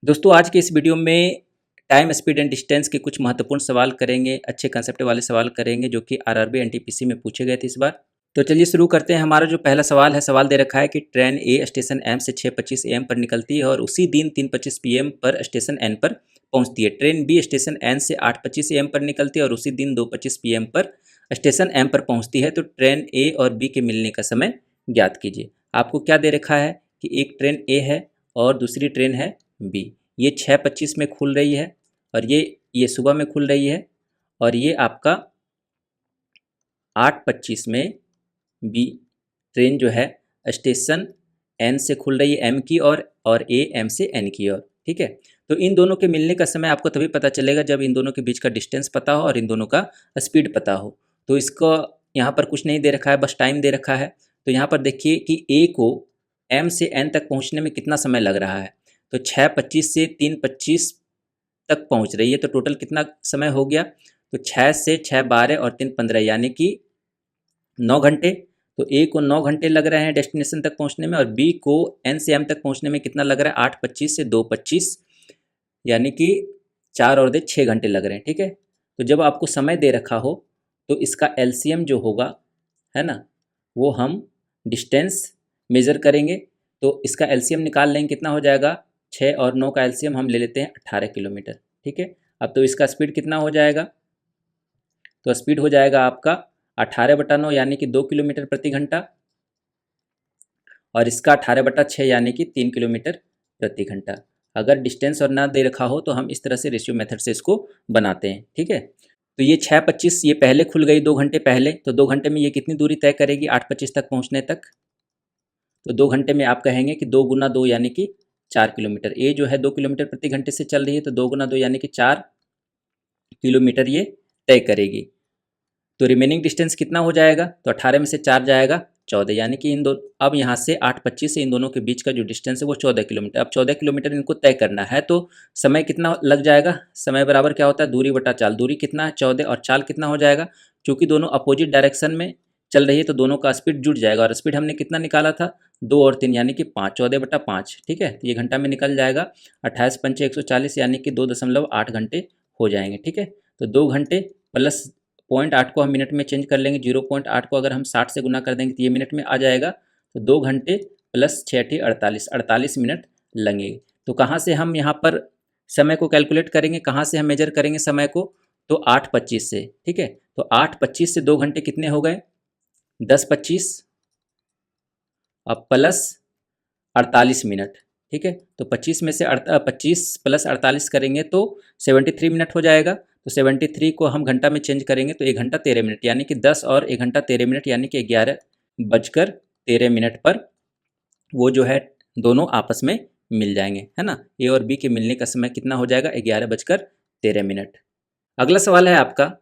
दोस्तों आज के इस वीडियो में टाइम स्पीड एंड डिस्टेंस के कुछ महत्वपूर्ण सवाल करेंगे। अच्छे कंसेप्ट वाले सवाल करेंगे जो कि आरआरबी एनटीपीसी में पूछे गए थे इस बार। तो चलिए शुरू करते हैं। हमारा जो पहला सवाल है, सवाल दे रखा है कि ट्रेन ए स्टेशन एम से 6:25 AM पर निकलती है और उसी दिन 3:25 PM पर स्टेशन एन पर पहुंचती है। ट्रेन बी स्टेशन एन से 8:25 AM पर निकलती है और उसी दिन 2:25 PM पर स्टेशन एम पर पहुंचती है। तो ट्रेन ए और बी के मिलने का समय ज्ञात कीजिए। आपको क्या दे रखा है कि एक ट्रेन ए है और दूसरी ट्रेन है बी। ये 6:25 में खुल रही है और ये सुबह में खुल रही है और ये आपका 8:25 में बी ट्रेन जो है स्टेशन एन से खुल रही है एम की और ए एम से एन की ओर। ठीक है, तो इन दोनों के मिलने का समय आपको तभी पता चलेगा जब इन दोनों के बीच का डिस्टेंस पता हो और इन दोनों का स्पीड पता हो। तो इसको यहाँ पर कुछ नहीं दे रखा है, बस टाइम दे रखा है। तो यहाँ पर देखिए कि ए को एम से एन तक पहुँचने में कितना समय लग रहा है। तो 6:25 से 3:25 तक पहुँच रही है, तो टोटल कितना समय हो गया। तो 6 से 6 12 और 3 15 यानी कि 9 घंटे। तो ए को 9 घंटे लग रहे हैं डेस्टिनेशन तक पहुंचने में और बी को एन से एम तक पहुंचने में कितना लग रहा है, 8:25 से 2:25 यानी कि 4 और 6 घंटे लग रहे हैं। ठीक है, तो जब आपको समय दे रखा हो तो इसका एलसीएम जो होगा, है ना, वो हम डिस्टेंस मेज़र करेंगे। तो इसका एलसीएम निकाल लेंगे, कितना हो जाएगा, 6 और 9 का एलसीएम हम ले लेते हैं 18 किलोमीटर। ठीक है, अब तो इसका स्पीड कितना हो जाएगा, तो स्पीड हो जाएगा आपका 18/9 यानी कि 2 किलोमीटर प्रति घंटा और इसका 18/6 यानी कि 3 किलोमीटर प्रति घंटा। अगर डिस्टेंस और ना दे रखा हो तो हम इस तरह से रेशियो मेथड से इसको बनाते हैं। ठीक है, तो ये 6:25 ये पहले खुल गई 2 घंटे पहले, तो 2 घंटे में ये कितनी दूरी तय करेगी 8:25 तक पहुंचने तक। तो 2 घंटे में आप कहेंगे कि 2 × 2 यानी कि 4 किलोमीटर। ए जो है 2 किलोमीटर प्रति घंटे से चल रही है, तो 2 × 2 यानी कि 4 किलोमीटर ये तय करेगी। तो रिमेनिंग डिस्टेंस कितना हो जाएगा, तो 18 में से 4 जाएगा 14 यानी कि इन दो, अब यहाँ से 8:25 से इन दोनों के बीच का जो डिस्टेंस है वो 14 किलोमीटर। अब 14 किलोमीटर इनको तय करना है तो समय कितना लग जाएगा, समय बराबर क्या होता है, दूरी बटा चाल। दूरी कितना है 14 और चाल कितना हो जाएगा, क्योंकि दोनों अपोजिट डायरेक्शन में चल रही है तो दोनों का स्पीड जुड़ जाएगा और स्पीड हमने कितना निकाला था, 2 और 3 यानी कि 5, 14/5। ठीक है, तो ये घंटा में निकल जाएगा 28 पंचे 140 यानी कि 2.8 घंटे हो जाएंगे। ठीक है, तो 2 घंटे प्लस 0.8 को हम मिनट में चेंज कर लेंगे, 0.8 को अगर हम 60 से गुना कर देंगे तो ये मिनट में आ जाएगा। तो 2 घंटे प्लस 6 48 मिनट लगेंगे। तो कहाँ से हम यहाँ पर समय को कैलकुलेट करेंगे, कहाँ से हम मेजर करेंगे समय को, तो 8:25 से। ठीक है, तो 8:25 से 2 घंटे कितने हो गए, 10:25 अब प्लस 48 मिनट। ठीक है, तो 25 में से 25 प्लस 48 करेंगे तो 73 मिनट हो जाएगा। तो 73 को हम घंटा में चेंज करेंगे तो 1 घंटा 13 मिनट यानी कि 10 और 1 घंटा 13 मिनट यानी कि 11:13 पर वो जो है दोनों आपस में मिल जाएंगे, है ना। ए और बी के मिलने का समय कितना हो जाएगा, 11:13। अगला सवाल है आपका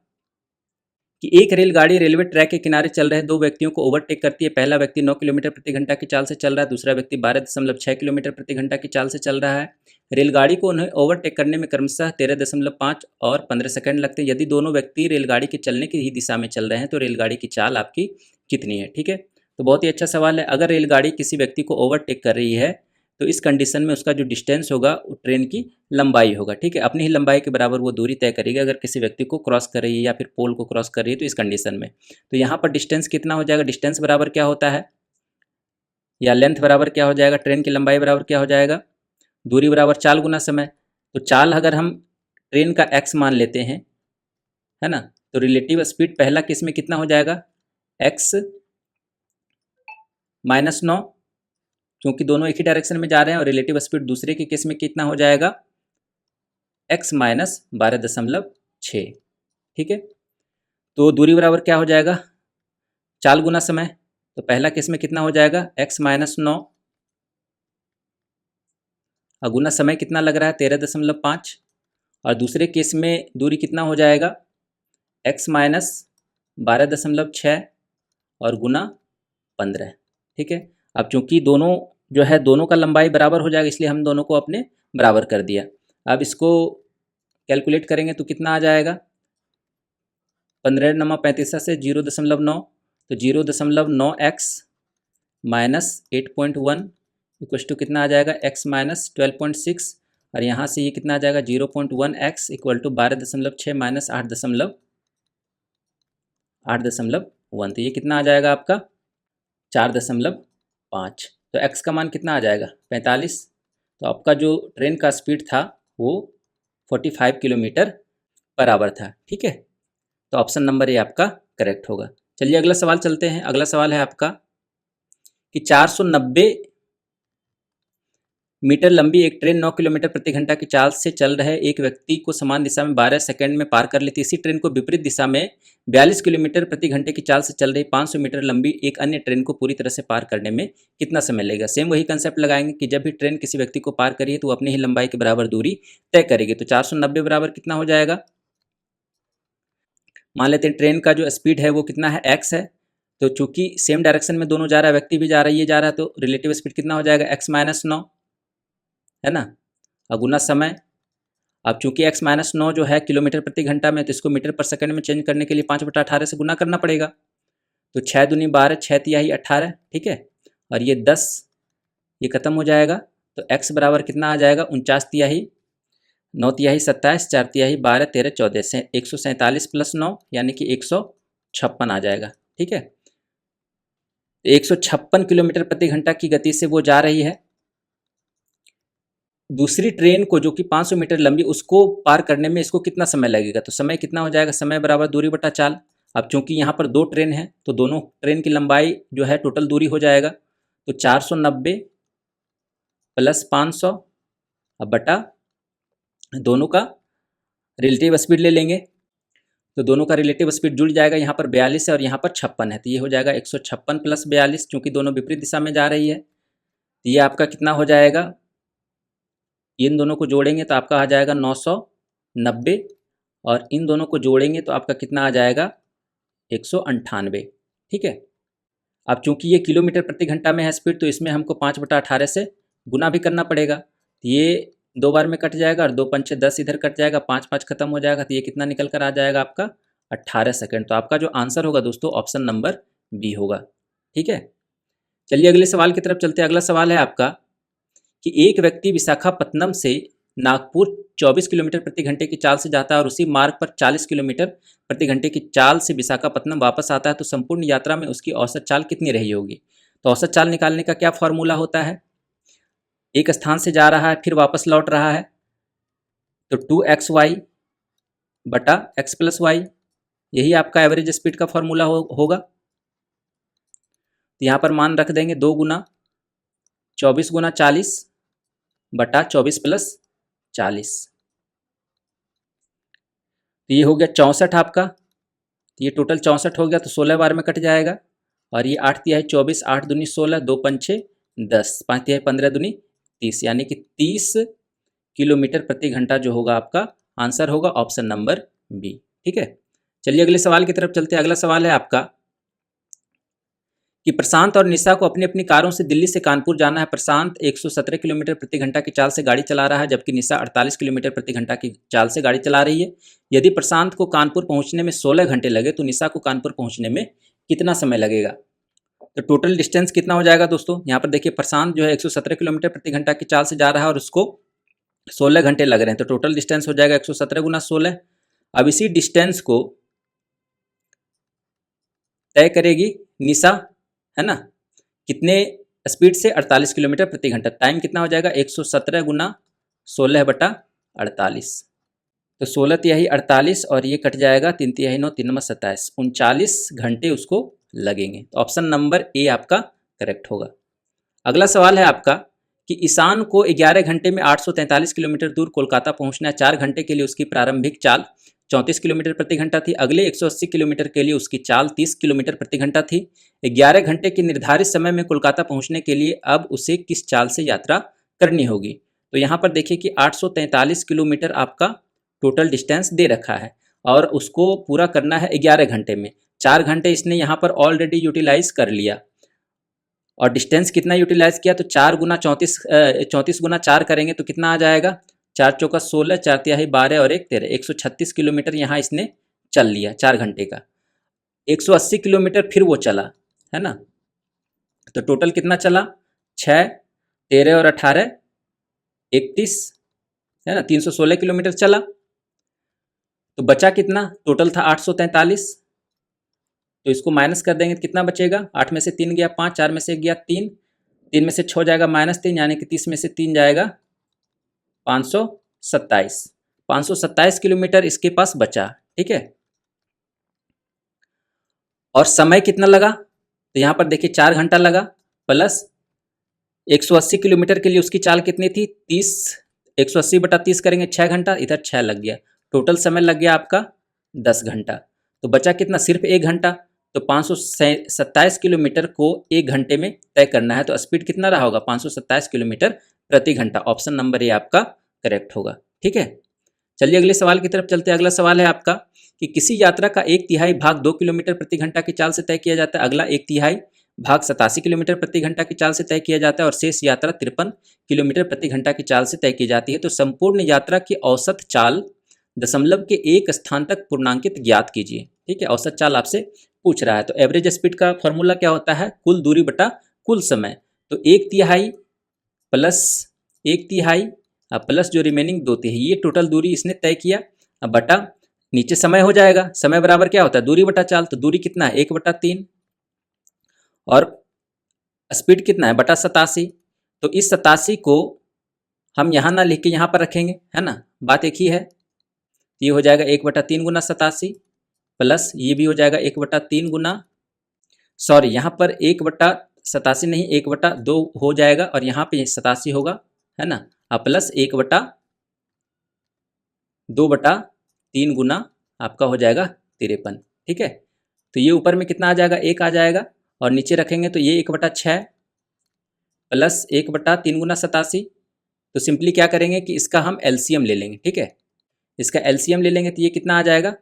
कि एक रेलगाड़ी रेलवे ट्रैक के किनारे चल रहे 2 व्यक्तियों को ओवरटेक करती है। पहला व्यक्ति 9 किलोमीटर प्रति घंटा की चाल से चल रहा है, दूसरा व्यक्ति 12.6 किलोमीटर प्रति घंटा की चाल से चल रहा है। रेलगाड़ी को उन्हें ओवरटेक करने में क्रमशः 13.5 और 15 सेकंड लगते हैं। यदि दोनों व्यक्ति रेलगाड़ी के चलने की ही दिशा में चल रहे हैं तो रेलगाड़ी की चाल आपकी कितनी है। ठीक है, तो बहुत ही अच्छा सवाल है। अगर रेलगाड़ी किसी व्यक्ति को ओवरटेक कर रही है तो इस कंडीशन में उसका जो डिस्टेंस होगा वो ट्रेन की लंबाई होगा। ठीक है, अपनी ही लंबाई के बराबर वो दूरी तय करेगी अगर किसी व्यक्ति को क्रॉस कर रही है या फिर पोल को क्रॉस कर रही है तो इस कंडीशन में। तो यहाँ पर डिस्टेंस कितना हो जाएगा, डिस्टेंस बराबर क्या होता है या लेंथ बराबर क्या हो जाएगा, ट्रेन की लंबाई बराबर क्या हो जाएगा, दूरी बराबर चाल गुना समय। तो चाल अगर हम ट्रेन का एक्स मान लेते हैं, है ना, तो रिलेटिव स्पीड पहला केस में कितना हो जाएगा, एक्स -9, क्योंकि दोनों एक ही डायरेक्शन में जा रहे हैं। और रिलेटिव स्पीड दूसरे के केस में कितना हो जाएगा, x - 12.6। ठीक है, तो दूरी बराबर क्या हो जाएगा, चाल गुना समय। तो पहला केस में कितना हो जाएगा, x - 9 और गुना समय कितना लग रहा है 13.5 और दूसरे केस में दूरी कितना हो जाएगा, x - 12.6 और गुना 15। ठीक है, अब चूंकि दोनों जो है दोनों का लंबाई बराबर हो जाएगा इसलिए हम दोनों को अपने बराबर कर दिया। अब इसको कैलकुलेट करेंगे तो कितना आ जाएगा, 15 × 35 से 0.9, तो 0.9x - 8.1 इक्वस टू कितना आ जाएगा, x - 12.6 और यहाँ से ये कितना आ जाएगा 0.1x इक्वल टू 12.6 माइनस 8.1, तो ये कितना आ जाएगा आपका 4.5। तो x का मान कितना आ जाएगा 45। तो आपका जो ट्रेन का स्पीड था वो 45 किलोमीटर पर आवर था। ठीक है, तो ऑप्शन नंबर ए आपका करेक्ट होगा। चलिए अगला सवाल चलते हैं। अगला सवाल है आपका कि 490 मीटर लंबी एक ट्रेन 9 किलोमीटर प्रति घंटा की चाल से चल रहे एक व्यक्ति को समान दिशा में 12 सेकंड में पार कर लेती। इसी ट्रेन को विपरीत दिशा में 42 किलोमीटर प्रति घंटे की चाल से चल रही 500 मीटर लंबी एक अन्य ट्रेन को पूरी तरह से पार करने में कितना समय लगेगा। सेम वही कंसेप्ट लगाएंगे कि जब भी ट्रेन किसी व्यक्ति को पार करिए तो वो अपनी ही लंबाई के बराबर दूरी तय करेगी। तो 490 बराबर कितना हो जाएगा, मान लेते हैं ट्रेन का जो स्पीड है वो कितना है x है। तो चूंकि सेम डायरेक्शन में दोनों जा रहा है, व्यक्ति भी जा रहा है, ये जा रहा है, तो रिलेटिव स्पीड कितना हो जाएगा x माइनस 9, है ना, अगुना समय। अब चूंकि x माइनस 9 जो है किलोमीटर प्रति घंटा में, तो इसको मीटर पर सेकंड में चेंज करने के लिए 5/18 से गुना करना पड़ेगा। तो 6 दूनी 12, 6 तिहाई 18, ठीक है, और ये 10, ये खत्म हो जाएगा। तो x बराबर कितना आ जाएगा 49 तिहाई 9 तिहाई 27, 4 तिहाई 12, 13, 14 से 147 प्लस 9 यानी कि 156 आ जाएगा। ठीक है, 156 किलोमीटर प्रति घंटा की गति से वो जा रही है। दूसरी ट्रेन को जो कि 500 मीटर लंबी, उसको पार करने में इसको कितना समय लगेगा। तो समय कितना हो जाएगा, समय बराबर दूरी बटा चाल। अब चूंकि यहाँ पर दो ट्रेन है तो दोनों ट्रेन की लंबाई जो है टोटल दूरी हो जाएगा। तो 490 प्लस 500 अब बटा दोनों का रिलेटिव स्पीड ले लेंगे। तो दोनों का रिलेटिव स्पीड जुड़ जाएगा। यहाँ पर 42 है और यहाँ पर 56 है, तो ये हो जाएगा 156 प्लस 42, चूँकि दोनों विपरीत दिशा में जा रही है। तो ये आपका कितना हो जाएगा, इन दोनों को जोड़ेंगे तो आपका आ जाएगा 990, और इन दोनों को जोड़ेंगे तो आपका कितना आ जाएगा 198। ठीक है, अब चूंकि ये किलोमीटर प्रति घंटा में है स्पीड, तो इसमें हमको 5/18 से गुना भी करना पड़ेगा। तो ये 2 बार में कट जाएगा और 2 पंचे 10 इधर कट जाएगा, 5 5 खत्म हो जाएगा। तो ये कितना निकल कर आ जाएगा आपका 18 सेकंड। तो आपका जो आंसर होगा दोस्तों ऑप्शन नंबर बी होगा। ठीक है, चलिए अगले सवाल की तरफ चलते हैं। अगला सवाल है आपका कि एक व्यक्ति विशाखापत्तनम से नागपुर 24 किलोमीटर प्रति घंटे की चाल से जाता है और उसी मार्ग पर 40 किलोमीटर प्रति घंटे की चाल से विशाखापत्तनम वापस आता है, तो संपूर्ण यात्रा में उसकी औसत चाल कितनी रही होगी। तो औसत चाल निकालने का क्या फॉर्मूला होता है, एक स्थान से जा रहा है फिर वापस लौट रहा है, तो 2xy बटा x प्लस वाई, यही आपका एवरेज स्पीड का फॉर्मूला होगा। तो यहाँ पर मान रख देंगे 2 गुना 24 गुना 40 बटा 24 प्लस 40, तो ये हो गया 64 आपका। तो ये टोटल 64 हो गया, तो 16 बार में कट जाएगा। और ये 8 तिहाई 24, 8 दूनी 16, 2 पंचे 10, 5 तिहाई 15 दूनी 30, यानी कि 30 किलोमीटर प्रति घंटा जो होगा आपका आंसर होगा ऑप्शन नंबर बी। ठीक है, चलिए अगले सवाल की तरफ चलते हैं। अगला सवाल है आपका कि प्रशांत और निशा को अपनी अपनी कारों से दिल्ली से कानपुर जाना है। प्रशांत 117 किलोमीटर प्रति घंटा की चाल से गाड़ी चला रहा है, जबकि निशा 48 किलोमीटर प्रति घंटा की चाल से गाड़ी चला रही है। यदि प्रशांत को कानपुर पहुंचने में 16 घंटे लगे तो निशा को कानपुर पहुंचने में कितना समय लगेगा। तो टोटल डिस्टेंस कितना हो जाएगा दोस्तों, यहाँ पर देखिए प्रशांत जो है 117 किलोमीटर प्रति घंटा की चाल से जा रहा है और उसको 16 घंटे लग रहे हैं, तो टोटल डिस्टेंस हो जाएगा 117 गुना 16। अब इसी डिस्टेंस को तय करेगी निशा, है ना, कितने स्पीड से 48 किलोमीटर प्रति घंटा। टाइम कितना हो जाएगा 117 गुना 16 बटा 48, तो 16 तिहाई 48 और ये कट जाएगा 3 तिहाई 9, 3 नंबर 27, 39 घंटे उसको लगेंगे। तो ऑप्शन नंबर ए आपका करेक्ट होगा। अगला सवाल है आपका कि ईशान को 11 घंटे में 843 किलोमीटर दूर कोलकाता पहुंचना है। 4 घंटे के लिए उसकी प्रारंभिक चाल 34 किलोमीटर प्रति घंटा थी। अगले 180 किलोमीटर के लिए उसकी चाल 30 किलोमीटर प्रति घंटा थी। 11 घंटे के निर्धारित समय में कोलकाता पहुंचने के लिए अब उसे किस चाल से यात्रा करनी होगी। तो यहाँ पर देखिए कि 843 किलोमीटर आपका टोटल डिस्टेंस दे रखा है और उसको पूरा करना है 11 घंटे में। 4 घंटे इसने यहाँ पर ऑलरेडी यूटिलाइज कर लिया और डिस्टेंस कितना यूटिलाइज किया, तो 4 गुना 34 गुना 4 करेंगे तो कितना आ जाएगा, 4 चौका 16, 4 तिहाई 12 और 1 13, 136 किलोमीटर यहाँ इसने चल लिया 4 घंटे का। 180 किलोमीटर फिर वो चला, है ना, तो टोटल कितना चला 6, 13 और 18 31, है ना, 316 किलोमीटर चला। तो बचा कितना, टोटल था 843, तो इसको माइनस कर देंगे तो कितना बचेगा, 8 में से 3 गया 5, 4 में से 1 गया 3, 3 में से 6 जाएगा -3, यानी कि 30 में से 3 जाएगा 527। 527 किलोमीटर इसके पास बचा, ठीक है। और समय कितना लगा, तो यहाँ पर देखिए 4 घंटा लगा, प्लस 180 किलोमीटर के लिए उसकी चाल कितनी थी 30, 180/30 करेंगे 6 घंटा, इधर 6 लग गया, टोटल समय लग गया आपका 10 घंटा। तो बचा कितना, सिर्फ 1 घंटा। तो 527 किलोमीटर को 1 घंटे में तय करना है, तो स्पीड कितना रहा होगा, 527 किलोमीटर प्रति घंटा। ऑप्शन नंबर ए आपका करेक्ट होगा, ठीक है। चलिए अगले सवाल की तरफ चलते हैं। अगला सवाल है आपका कि किसी यात्रा का 1/3 भाग 2 किलोमीटर प्रति घंटा की चाल से तय किया जाता है, अगला 1/3 भाग 87 किलोमीटर प्रति घंटा की चाल से तय किया जाता है और शेष यात्रा 53 किलोमीटर प्रति घंटा की चाल से तय की जाती है। तो संपूर्ण यात्रा की औसत चाल दशमलव के एक स्थान तक पूर्णांकित ज्ञात कीजिए, ठीक है। औसत चाल आपसे पूछ रहा है। तो एवरेज स्पीड का फॉर्मूला क्या होता है, कुल दूरी बटा कुल समय। तो 1/3 प्लस 1/3 प्लस जो रिमेनिंग 2/3, ये टोटल दूरी इसने तय किया। अब बटा नीचे समय हो जाएगा, समय बराबर क्या होता है, दूरी बटा चाल। तो दूरी कितना है 1/3 और स्पीड कितना है बटा 87। तो इस 87 को हम यहाँ ना लिख के यहाँ पर रखेंगे, है ना, बात एक ही है। ये हो जाएगा 1/3 गुना 87 प्लस ये भी हो जाएगा 1/3 गुना, सॉरी यहाँ पर 1/87 नहीं 1/2 हो जाएगा और यहाँ पे 87 होगा, है ना, प्लस 1/2/3 गुना आपका हो जाएगा 53, ठीक है। तो ये ऊपर में कितना आ जाएगा, 1 आ जाएगा और नीचे रखेंगे तो ये 1/6 प्लस 1/3 गुना 87। तो सिंपली क्या करेंगे कि इसका हम एलसीएम ले लेंगे, ठीक है। इसका एलसीएम ले लेंगे तो ये कितना आ जाएगा,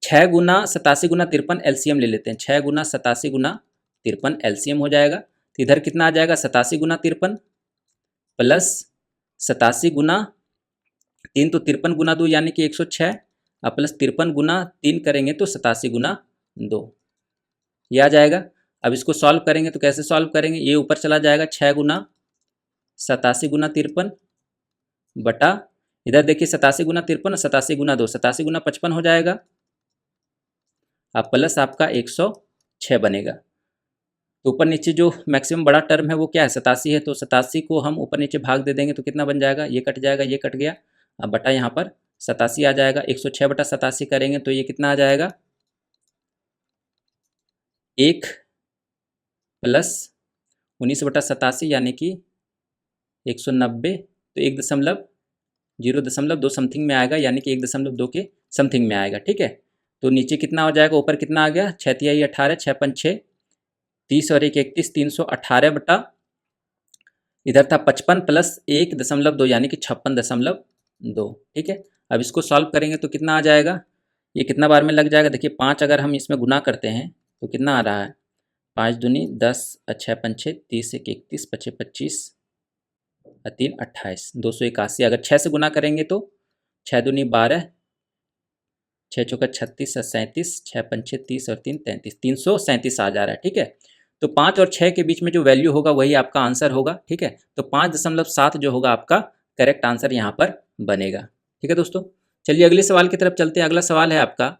6 गुना 87 गुना 53 एलसीएम ले लेते हैं, 6 गुना 87 गुना 53 एलसीएम हो जाएगा। तो इधर कितना आ जाएगा 87 गुना 53 प्लस 87 गुना 3, तो 53 गुना 2 यानी कि 106 और प्लस 53 गुना 3 करेंगे तो 87 गुना 2 ये आ जाएगा। अब इसको सॉल्व करेंगे तो कैसे सॉल्व करेंगे, ये ऊपर चला जाएगा 6 गुना 87 गुना 53 बटा इधर देखिए 87 गुना 53 और 87 गुना 2, 87 गुना 55 हो जाएगा, अब प्लस आपका 106 बनेगा। तो ऊपर नीचे जो मैक्सिमम बड़ा टर्म है वो क्या है 87 है, तो 87 को हम ऊपर नीचे भाग दे देंगे तो कितना बन जाएगा, ये कट जाएगा ये कट गया, अब बटा यहाँ पर 87 आ जाएगा, 106/87 करेंगे तो ये कितना आ जाएगा 1 प्लस 19/87 यानी कि 190, तो 1.0.2 समथिंग में आएगा, यानी कि 1.2 के समथिंग में आएगा, ठीक है। तो नीचे कितना हो जाएगा, ऊपर कितना आ गया 6 तिहाई 18, 6 पंच 6 30 और 1 31, 318 बटा इधर था 55 प्लस 1.2 यानी कि 56.2, ठीक है। अब इसको सॉल्व करेंगे तो कितना आ जाएगा, ये कितना बार में लग जाएगा, देखिए 5 अगर हम इसमें गुना करते हैं तो कितना आ रहा है 5 दूनी 10, 6 पंच 6 30, 1 31, 5 25, 3 28, 281। अगर 6 से गुना करेंगे तो 6 दूनी 12, 6 चौका 36, 37, 6 पंच 30 और 3 33, 337 आ जा रहा है, ठीक है। तो 5 और 6 के बीच में जो वैल्यू होगा वही आपका आंसर होगा, ठीक है। तो 5.7 जो होगा आपका करेक्ट आंसर यहाँ पर बनेगा, ठीक है दोस्तों। चलिए अगले सवाल की तरफ चलते हैं। अगला सवाल है आपका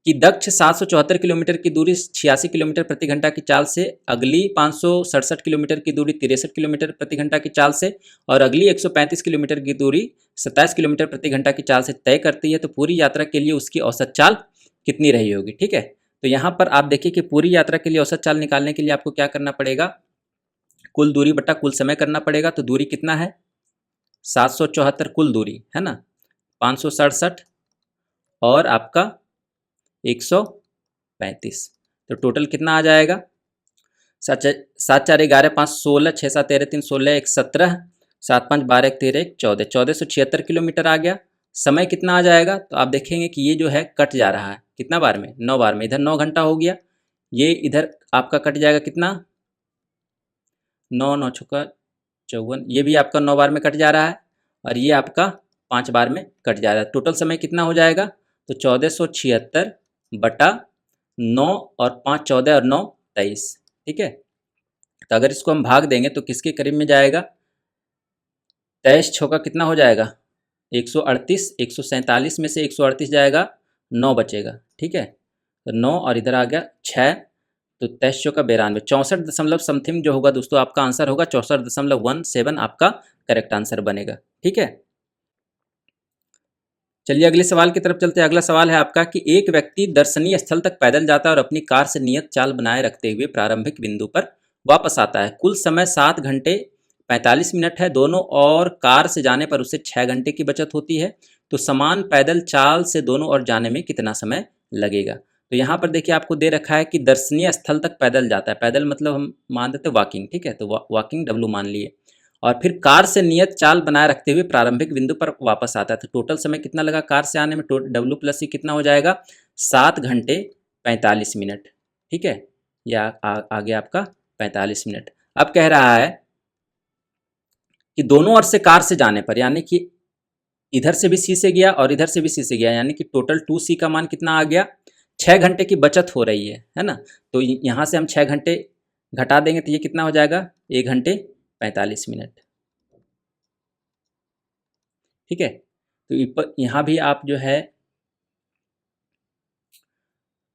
कि दक्ष 774 किलोमीटर की दूरी 86 किलोमीटर प्रति घंटा की चाल से, अगली 567 किलोमीटर की दूरी 63 किलोमीटर प्रति घंटा की चाल से और अगली 135 किलोमीटर की दूरी 27 किलोमीटर प्रति घंटा की चाल से तय करती है, तो पूरी यात्रा के लिए उसकी औसत चाल कितनी रही होगी, ठीक है। तो यहाँ पर आप देखिए कि पूरी यात्रा के लिए औसत चाल निकालने के लिए आपको क्या करना पड़ेगा, कुल दूरी बटा कुल समय करना पड़ेगा। तो दूरी कितना है 774 कुल दूरी, है ना, 567 और आपका 135, तो टोटल कितना आ जाएगा 7 4 11 5 16, 6 7 13 3 16 1 17, 7 5 12 1 13 1 14, 1476 किलोमीटर आ गया। समय कितना आ जाएगा, तो आप देखेंगे कि ये जो है कट जा रहा है कितना बार में 9 बार में, इधर 9 घंटा हो गया, ये इधर आपका कट जाएगा कितना 9 9 छक्का 54, ये भी आपका 9 बार में कट जा रहा है और ये आपका 5 बार में कट जा रहा है। टोटल समय कितना हो जाएगा, तो 1476 बटा 9 और 5 14 और 9 23, ठीक है। तो अगर इसको हम भाग देंगे तो किसके करीब में जाएगा, 23 छक्का कितना हो जाएगा 138, 147 में से 138 जाएगा, 9 बचेगा, ठीक है। तो 9 और इधर आ गया 6, तो 23 चौका 92, 64 दशमलव समथिंग जो होगा दोस्तों आपका आंसर होगा 64.17 आपका करेक्ट आंसर बनेगा, ठीक है। चलिए अगले सवाल की तरफ चलते हैं। अगला सवाल है आपका कि एक व्यक्ति दर्शनीय स्थल तक पैदल जाता है और अपनी कार से नियत चाल बनाए रखते हुए प्रारंभिक बिंदु पर वापस आता है। कुल समय 7 घंटे 45 मिनट है दोनों, और कार से जाने पर उसे 6 घंटे की बचत होती है। तो समान पैदल चाल से दोनों ओर जाने में कितना समय लगेगा। तो यहाँ पर देखिए आपको दे रखा है कि दर्शनीय स्थल तक पैदल जाता है, पैदल मतलब हम मान देते वॉकिंग, ठीक है। तो वॉकिंग W मान लिए, और फिर कार से नियत चाल बनाए रखते हुए प्रारंभिक बिंदु पर वापस आता है। तो टोटल समय कितना लगा कार से आने में, W+C कितना हो जाएगा 7 घंटे 45 मिनट, ठीक है। या आ गया आपका 45 मिनट। अब कह रहा है कि दोनों ओर से कार से जाने पर, यानी कि इधर से भी C से गया और इधर से भी C से गया, यानी कि टोटल 2C का मान कितना आ गया 6 घंटे की बचत हो रही है ना। तो यहाँ से हम 6 घंटे घटा देंगे तो ये कितना हो जाएगा 1 घंटे 45 मिनट, ठीक है। तो यहाँ भी आप जो है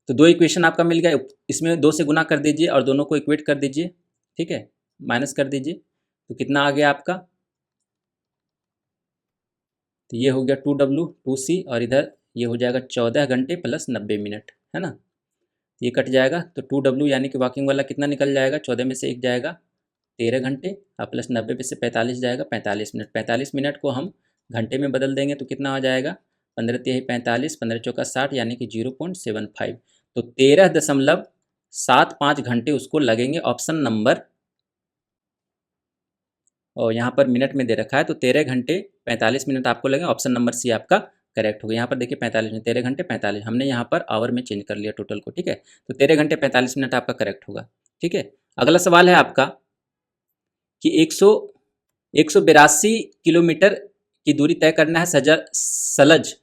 तो 2 इक्वेशन आपका मिल गया, इसमें 2 से गुना कर दीजिए और दोनों को इक्वेट कर दीजिए, ठीक है, माइनस कर दीजिए। तो कितना आ गया आपका, तो ये हो गया 2W 2C, और इधर ये हो जाएगा 14 घंटे प्लस 90 मिनट, है ना। ये कट जाएगा तो 2W यानी कि वॉकिंग वाला कितना निकल जाएगा, 14 में से 1 जाएगा 13 घंटे, और प्लस 90 में से 45 जाएगा 45 मिनट। 45 मिनट को हम घंटे में बदल देंगे तो कितना आ जाएगा 15 तिहाई 45, 15 चौका 60, यानी कि 0.75। तो 13.75 घंटे उसको लगेंगे, ऑप्शन नंबर, और यहाँ पर मिनट में दे रखा है तो 13 घंटे 45 मिनट आपको लगेंगे, ऑप्शन नंबर C आपका करेक्ट होगा। यहाँ पर देखिए 45 मिनट, 13 घंटे 45, हमने यहाँ पर आवर में चेंज कर लिया टोटल को, ठीक है। तो 13 घंटे 45 मिनट आपका करेक्ट होगा, ठीक है। अगला सवाल है आपका कि 182 किलोमीटर की दूरी तय करना है। सलज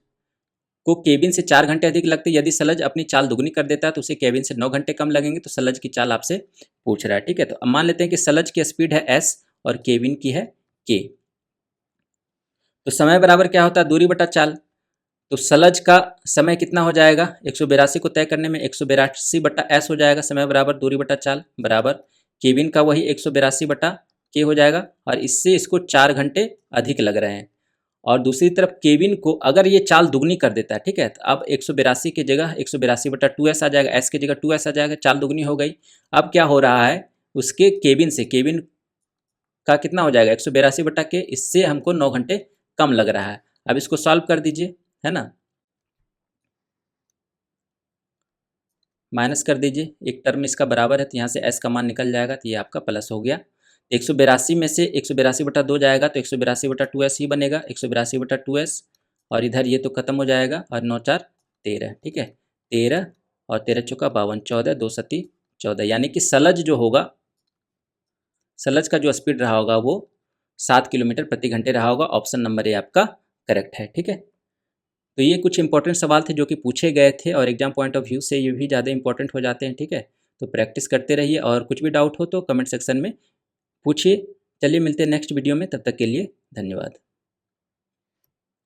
को केबिन से 4 घंटे अधिक लगते हैं। यदि सलज अपनी चाल दुगनी कर देता है तो उसे केबिन से 9 घंटे कम लगेंगे। तो सलज की चाल आपसे पूछ रहा है, ठीक है। तो अब मान लेते हैं कि सलज की स्पीड है S और केबिन की है K। तो समय बराबर क्या होता है दूरी बटा चाल। तो सलज का समय कितना हो जाएगा 182 को तय करने में 182 बटा S हो जाएगा, समय बराबर दूरी बटा चाल, बराबर केबिन का वही 182 बटा K हो जाएगा, और इससे इसको 4 घंटे अधिक लग रहे हैं। और दूसरी तरफ केबिन को अगर ये चाल दुगनी कर देता है, ठीक है, तो अब 182 की जगह 182 बटा 2S आ जाएगा, S की जगह 2S आ जाएगा, चाल दुगनी हो गई। अब क्या हो रहा है उसके केबिन का कितना हो जाएगा 182 बटा K, इससे हमको 9 घंटे कम लग रहा है। अब इसको सॉल्व कर दीजिए, है ना, माइनस कर दीजिए, एक टर्म इसका बराबर है तो यहाँ से S का मान निकल जाएगा, तो ये आपका प्लस हो गया। 182 में से 182 बटा 2 जाएगा तो 182 बटा 2S ही बनेगा, 182 बटा 2S, और इधर ये तो खत्म हो जाएगा, और 9 4 13, ठीक है, 13 और 13 चौका 52, 14 2 सती 14, यानी कि सलज जो होगा, सलज का जो स्पीड रहा होगा वो 7 किलोमीटर प्रति घंटे रहा होगा। ऑप्शन नंबर ए आपका करेक्ट है, ठीक है। तो ये कुछ इंपॉर्टेंट सवाल थे जो कि पूछे गए थे, और एग्जाम पॉइंट ऑफ व्यू से ये भी ज़्यादा इंपॉर्टेंट हो जाते हैं, ठीक है। तो प्रैक्टिस करते रहिए, और कुछ भी डाउट हो तो कमेंट सेक्शन में पूछिए। चलिए मिलते हैं नेक्स्ट वीडियो में, तब तक के लिए धन्यवाद।